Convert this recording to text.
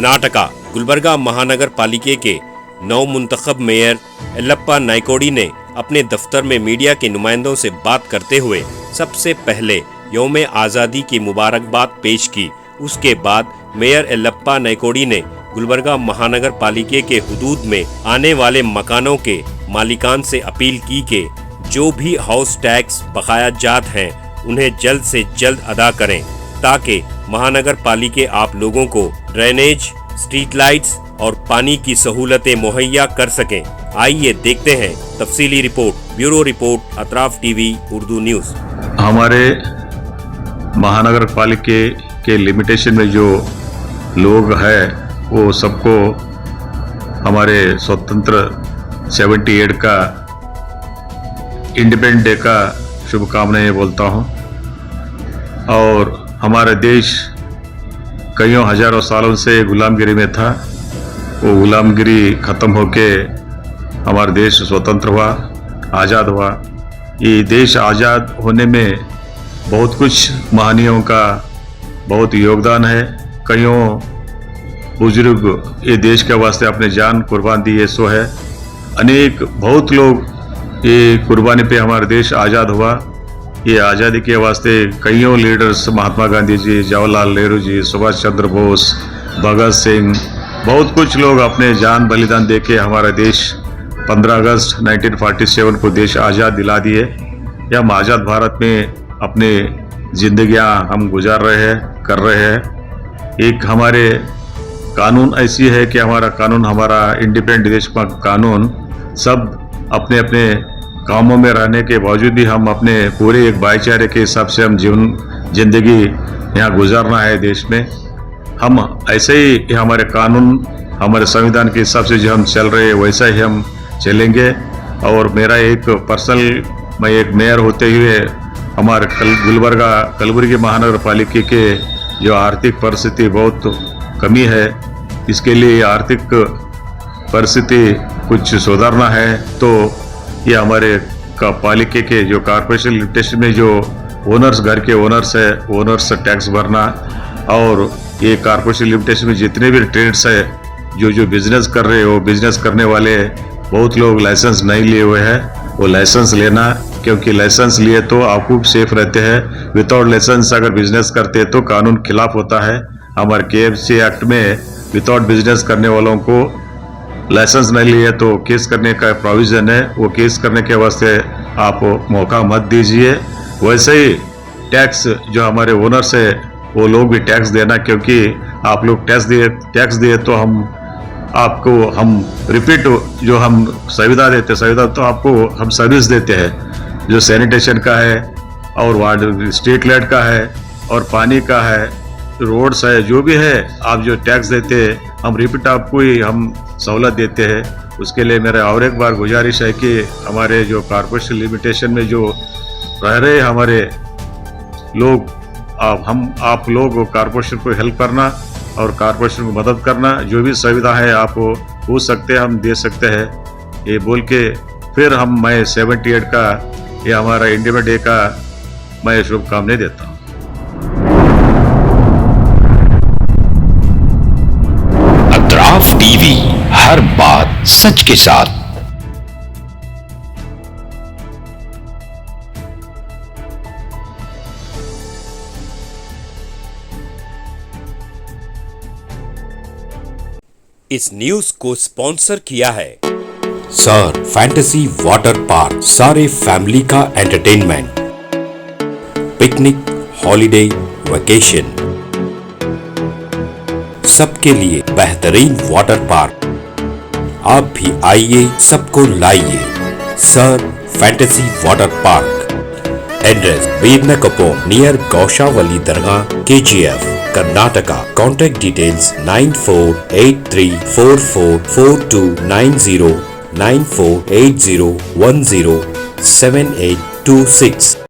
कर्नाटका गुलबर्गा महानगर पालिका के नव मुंतखब मेयर येल्लप्पा नाइकोडी ने अपने दफ्तर में मीडिया के नुमाइंदों से बात करते हुए सबसे पहले यौम आज़ादी की मुबारकबाद पेश की। उसके बाद मेयर येल्लप्पा नाइकोडी ने गुलबर्गा महानगर पालिका के हुदूद में आने वाले मकानों के मालिकान से अपील की कि जो भी हाउस टैक्स बकाया जात हैं उन्हें जल्द से जल्द अदा करें ताकि महानगर पालिका आप लोगों को ड्रेनेज, स्ट्रीट लाइट्स और पानी की सहूलतें मुहैया कर सकें। आइए देखते हैं तफसीली report. Bureau report, Atraf TV Urdu news. हमारे महानगर पालिका के लिमिटेशन में जो लोग हैं वो सबको हमारे स्वतंत्र 78 का इंडिपेंडेंस डे का शुभकामनाएं बोलता हूं। और हमारा देश कईयों हजारों सालों से गुलामगिरी में था। वो गुलामगिरी ख़त्म होके हमारा देश स्वतंत्र हुआ, आज़ाद हुआ। ये देश आज़ाद होने में बहुत कुछ महानियों का बहुत योगदान है। कईयों बुजुर्ग ये देश के वास्ते अपने जान कुर्बान दिए सो है। अनेक बहुत लोग ये कुर्बानी पे हमारा देश आज़ाद हुआ। ये आज़ादी के वास्ते कईयों लीडर्स, महात्मा गांधी जी, जवाहरलाल नेहरू जी, सुभाष चंद्र बोस, भगत सिंह, बहुत कुछ लोग अपने जान बलिदान देके हमारा देश 15 अगस्त 1947 को देश आज़ाद दिला दिए। या हम आज़ाद भारत में अपने जिंदगियां हम गुजार रहे हैं, कर रहे हैं। एक हमारे कानून ऐसी है कि हमारा कानून, हमारा इंडिपेंडेंट देश का कानून, सब अपने अपने कामों में रहने के बावजूद भी हम अपने पूरे एक भाईचारे के हिसाब से हम जिंदगी यहाँ गुजारना है देश में। हम ऐसे ही हमारे कानून, हमारे संविधान के हिसाब से जो हम चल रहे हैं वैसा ही हम चलेंगे। और मेरा एक पर्सनल, मैं एक मेयर होते हुए हमारे गुलबर्गा कलबुर्गी महानगर पालिका के जो आर्थिक परिस्थिति बहुत कमी है, इसके लिए आर्थिक परिस्थिति कुछ सुधारना है। तो ये हमारे पालिका के जो कॉर्पोरेशन लिमिटेशन में जो ओनर्स, घर के ओनर्स है, ओनर्स टैक्स भरना। और ये कॉर्पोरेशन लिमिटेशन में जितने भी ट्रेड्स है, जो बिजनेस कर रहे हो, बिजनेस करने वाले बहुत लोग लाइसेंस नहीं लिए हुए हैं, वो लाइसेंस लेना। क्योंकि लाइसेंस लिए तो आपको सेफ रहते हैं। विदाउट लाइसेंस अगर बिजनेस करते तो कानून खिलाफ होता है। हमारे KFC एक्ट में विदाउट बिजनेस करने वालों को लाइसेंस नहीं लिए तो केस करने का प्रोविजन है। वो केस करने के वास्ते आप मौका मत दीजिए। वैसे ही टैक्स जो हमारे ओनर्स है वो लोग भी टैक्स देना, क्योंकि आप लोग टैक्स दिए तो हम रिपीट जो हम सुविधा देते, सुविधा तो आपको हम सर्विस देते हैं, जो सैनिटेशन का है और वार्ड स्ट्रीट लाइट का है और पानी का है, रोड्स है, जो भी है आप जो टैक्स देते हैं हम रिपीट आपको ही हम सहूलत देते हैं। उसके लिए मेरा और एक बार गुजारिश है कि हमारे जो कॉर्पोरेशन लिमिटेशन में जो रह रहे हमारे लोग, आप लोग कॉर्पोरेशन को हेल्प करना और कॉर्पोरेशन को मदद करना। जो भी सुविधा है आप पूछ सकते हैं, हम दे सकते हैं। ये बोल के फिर मैं 78 का ये हमारा इंडिपेंडेंस डे का मैं शुभकामनाएं देता हूँ। अतराफ टीवी, हर बात सच के साथ। इस न्यूज को स्पॉन्सर किया है सर फैंटेसी वाटर पार्क। सारे फैमिली का एंटरटेनमेंट, पिकनिक, हॉलिडे, वेकेशन, सबके लिए बेहतरीन वाटर पार्क। आप भी आइए, सबको लाइए। Sir fantasy water park. Address बीरनकपो नियर गौशावली दरगाह, KGF, कर्नाटका। Contact details 9483444290, 9480107826।